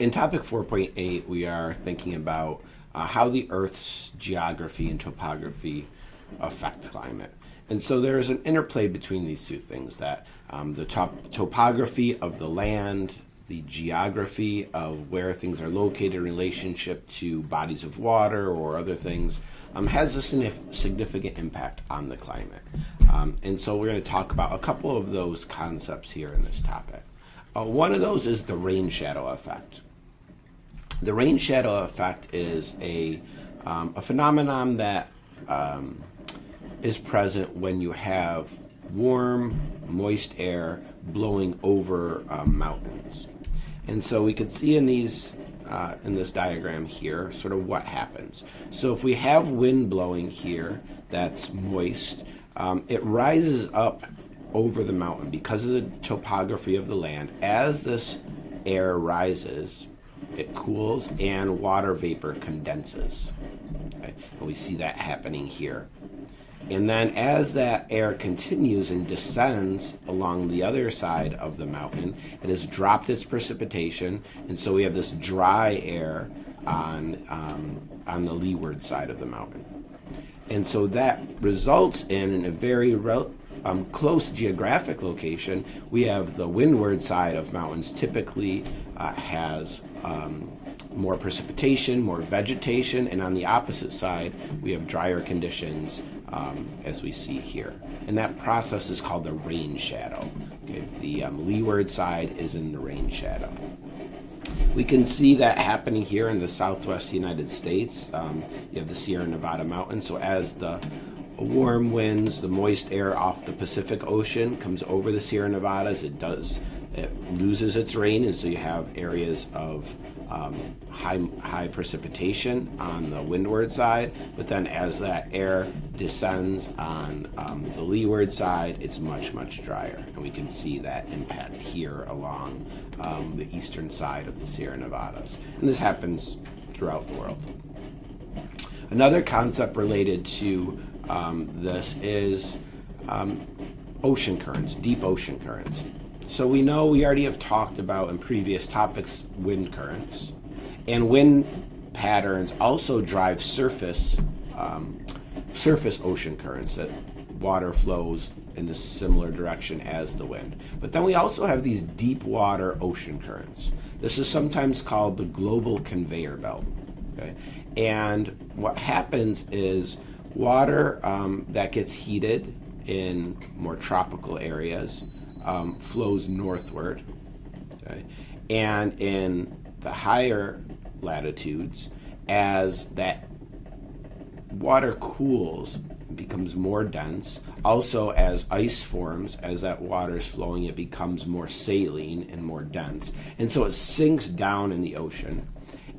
In topic 4.8, we are thinking about how the Earth's geography and topography affect climate. And so there's an interplay between these two things that the topography of the land, the geography of where things are located in relationship to bodies of water or other things has a significant impact on the climate. And so we're going to talk about a couple of those concepts here in this topic. One of those is the rain shadow effect. The rain shadow effect is a phenomenon that is present when you have warm, moist air blowing over mountains. And so we can see in these in this diagram here sort of what happens. So if we have wind blowing here that's moist, it rises up over the mountain because of the topography of the land. As this air rises, it cools and water vapor condenses. Okay? And we see that happening here. And then as that air continues and descends along the other side of the mountain, it has dropped its precipitation, and so we have this dry air on the leeward side of the mountain. And so that results in a very close geographic location. We have the windward side of mountains typically has more precipitation, more vegetation, and on the opposite side we have drier conditions as we see here. And that process is called the rain shadow. Okay? The leeward side is in the rain shadow. We can see that happening here in the southwest United States. You have the Sierra Nevada mountains. So as the warm winds, the moist air off the Pacific Ocean comes over the Sierra Nevadas, it loses its rain, and so you have areas of high precipitation on the windward side. But then as that air descends on the leeward side, it's much drier, and we can see that impact here along the eastern side of the Sierra Nevadas. And this happens throughout the world. Another concept related to this is ocean currents, deep ocean currents. So we know we already have talked about in previous topics wind currents, and wind patterns also drive surface ocean currents, that water flows in a similar direction as the wind. But then we also have these deep water ocean currents. This is sometimes called the global conveyor belt. Okay? And what happens is water that gets heated in more tropical areas flows northward. Okay? And in the higher latitudes, as that water cools, it becomes more dense. Also, as ice forms, as that water is flowing, it becomes more saline and more dense. And so it sinks down in the ocean.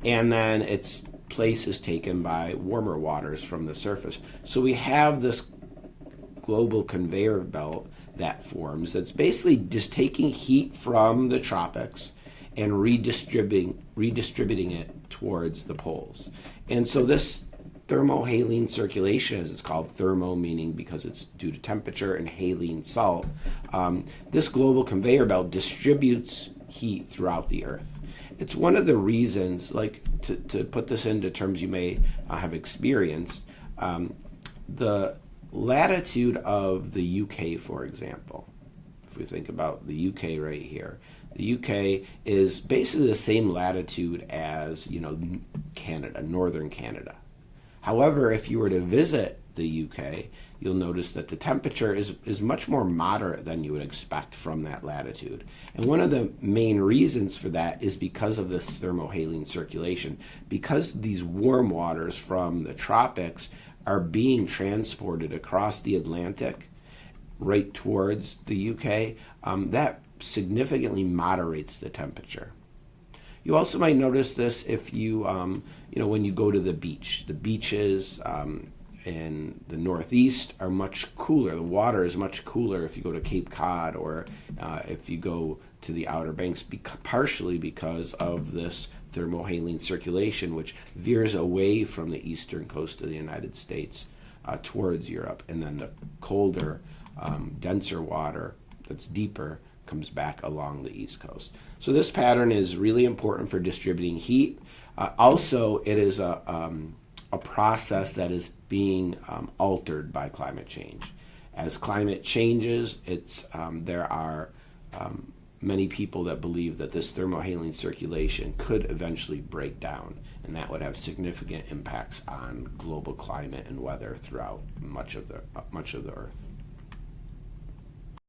And then its place is taken by warmer waters from the surface. So we have this global conveyor belt that forms that's basically just taking heat from the tropics and redistributing it towards the poles. And so this thermohaline circulation, as it's called, thermo meaning because it's due to temperature, and haline salt, this global conveyor belt distributes heat throughout the Earth. It's one of the reasons, like to put this into terms you may have experienced, the latitude of the UK, for example, if we think about the UK right here, the UK is basically the same latitude as, Canada, northern Canada. However, if you were to visit the UK, you'll notice that the temperature is much more moderate than you would expect from that latitude. And one of the main reasons for that is because of this thermohaline circulation. Because these warm waters from the tropics are being transported across the Atlantic right towards the UK, that significantly moderates the temperature. You also might notice this if you, when you go to the beach. The beaches in the Northeast are much cooler. The water is much cooler if you go to Cape Cod or if you go to the Outer Banks, partially because of this thermohaline circulation, which veers away from the eastern coast of the United States towards Europe. And then the colder, denser water that's deeper comes back along the East Coast. So this pattern is really important for distributing heat. Also, it is a process that is being altered by climate change. As climate changes, there are many people that believe that this thermohaline circulation could eventually break down, and that would have significant impacts on global climate and weather throughout much of the Earth.